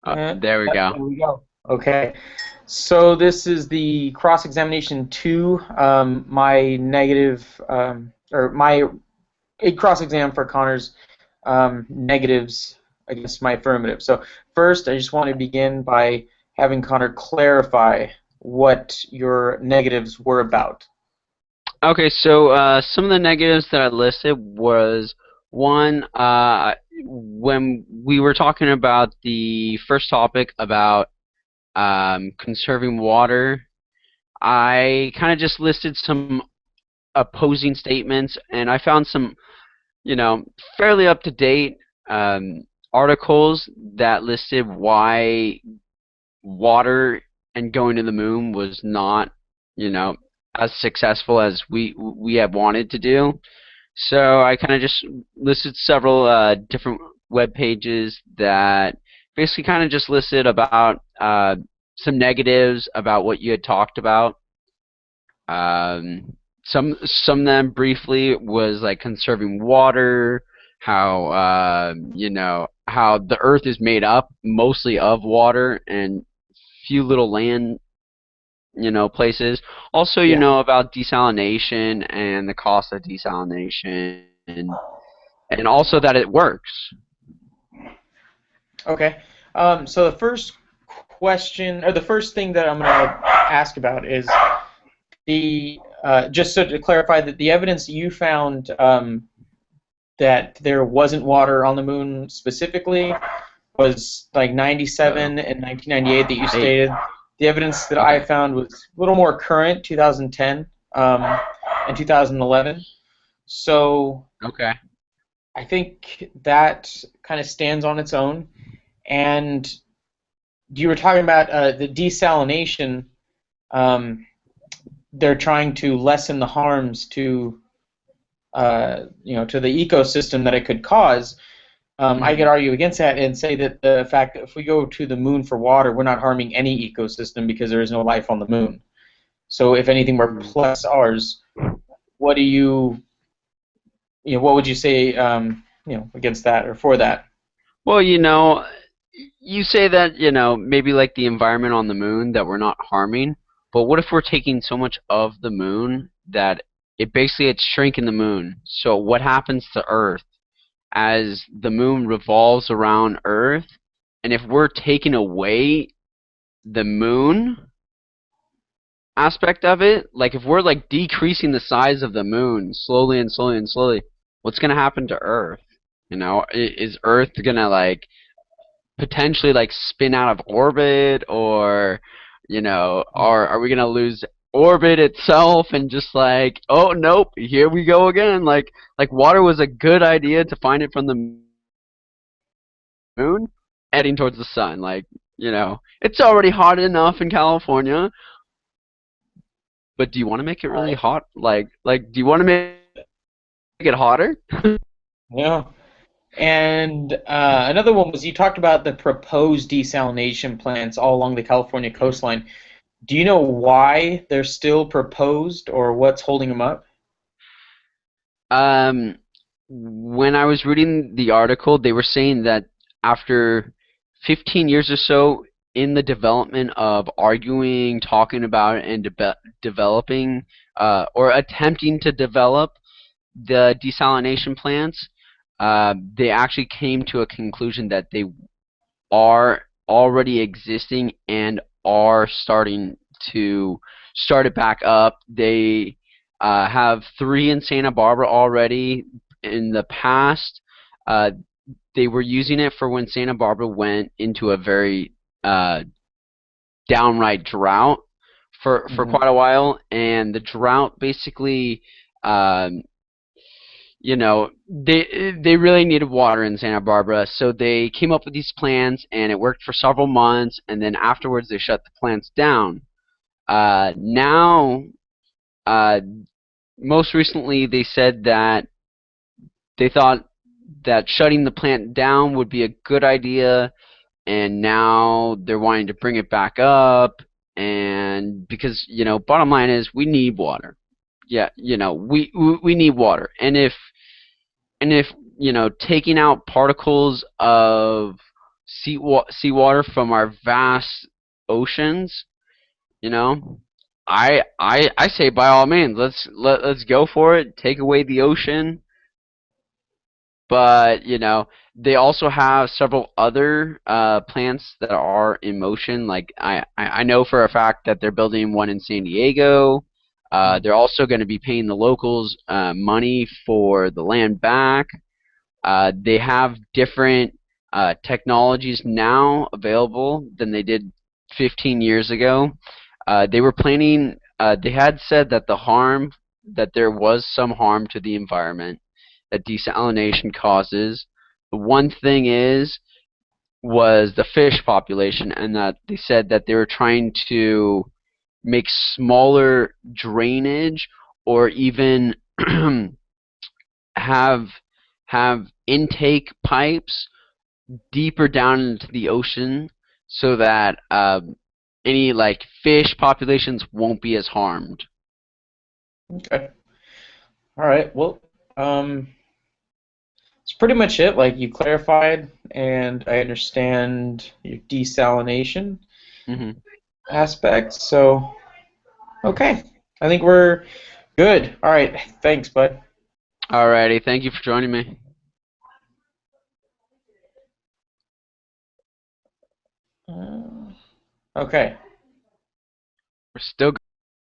There we go. There we go. Okay. So this is the cross-examination two. My negative, or my a cross-exam for Connor's negatives against my affirmative. So first, I just want to begin by having Connor clarify what your negatives were about. Okay, so some of the negatives that I listed was one, when we were talking about the first topic about conserving water, I kind of just listed some opposing statements, and I found some, you know, fairly up to date articles that listed why water and going to the moon was not, you know, as successful as we had wanted to do. So I kind of just listed several different web pages that basically kind of just listed about some negatives about what you had talked about. Some of them briefly was like conserving water, how how the Earth is made up mostly of water and few little land places. Also, Yeah. about desalination and the cost of desalination, and also that it works. Okay. So the first question, or the first thing that I'm going to ask about is the just so to clarify that the evidence you found that there wasn't water on the moon specifically was like Uh-oh. 97 and 1998 that you Hey, stated. The evidence that I okay, found was a little more current, 2010 and 2011. So okay. I think that kind of stands on its own. And you were talking about the desalination. Um, they're trying to lessen the harms to to the ecosystem that it could cause. I could Hmm. argue against that and say that the fact that if we go to the moon for water, we're not harming any ecosystem because there is no life on the moon. So if anything, we're Hmm. plus ours. What do what would you say against that or for that? Well, you say that, maybe like the environment on the moon that we're not harming, but what if we're taking so much of the moon that it's shrinking the moon? So what happens to Earth as the moon revolves around Earth? And if we're taking away the moon aspect of it, like if we're like decreasing the size of the moon slowly and slowly and slowly, what's gonna happen to Earth? Is Earth gonna like potentially like spin out of orbit, or are we gonna lose orbit itself and just like, oh nope, here we go again, like water was a good idea to find it from the moon heading towards the sun, like, it's already hot enough in California, but do you want to make it really hot, like do you want to make it hotter? Yeah. And another one was you talked about the proposed desalination plants all along the California coastline. Do you know why they're still proposed or what's holding them up? Um, when I was reading the article, they were saying that after 15 years or so in the development of arguing, talking about it, and developing or attempting to develop the desalination plants, they actually came to a conclusion that they are already existing and are starting to start it back up. They have three in Santa Barbara already. In the past, uh, they were using it for when Santa Barbara went into a very uh, downright drought for Hmm. quite a while, and the drought basically um, they really needed water in Santa Barbara, so they came up with these plans, and it worked for several months, and then afterwards they shut the plants down. Now, uh, most recently, they said that they thought that shutting the plant down would be a good idea, and now they're wanting to bring it back up, and because bottom line is we need water. Yeah, we need water, and if taking out particles of seawater from our vast oceans, you know, I say by all means, let's go for it. Take away the ocean, but they also have several other plants that are in motion. Like I know for a fact that they're building one in San Diego. They're also going to be paying the locals money for the land back. They have different technologies now available than they did 15 years ago. They were planning. They had said that that there was some harm to the environment that desalination causes. The one thing was the fish population, and that they said that they were trying to make smaller drainage or even have have intake pipes deeper down into the ocean so that any like fish populations won't be as harmed. Okay. All right. Well, it's pretty much it. Like you clarified, and I understand your desalination Hmm. aspect. So, okay. I think we're good. All right. Thanks, bud. Alrighty, thank you for joining me. Okay. We're still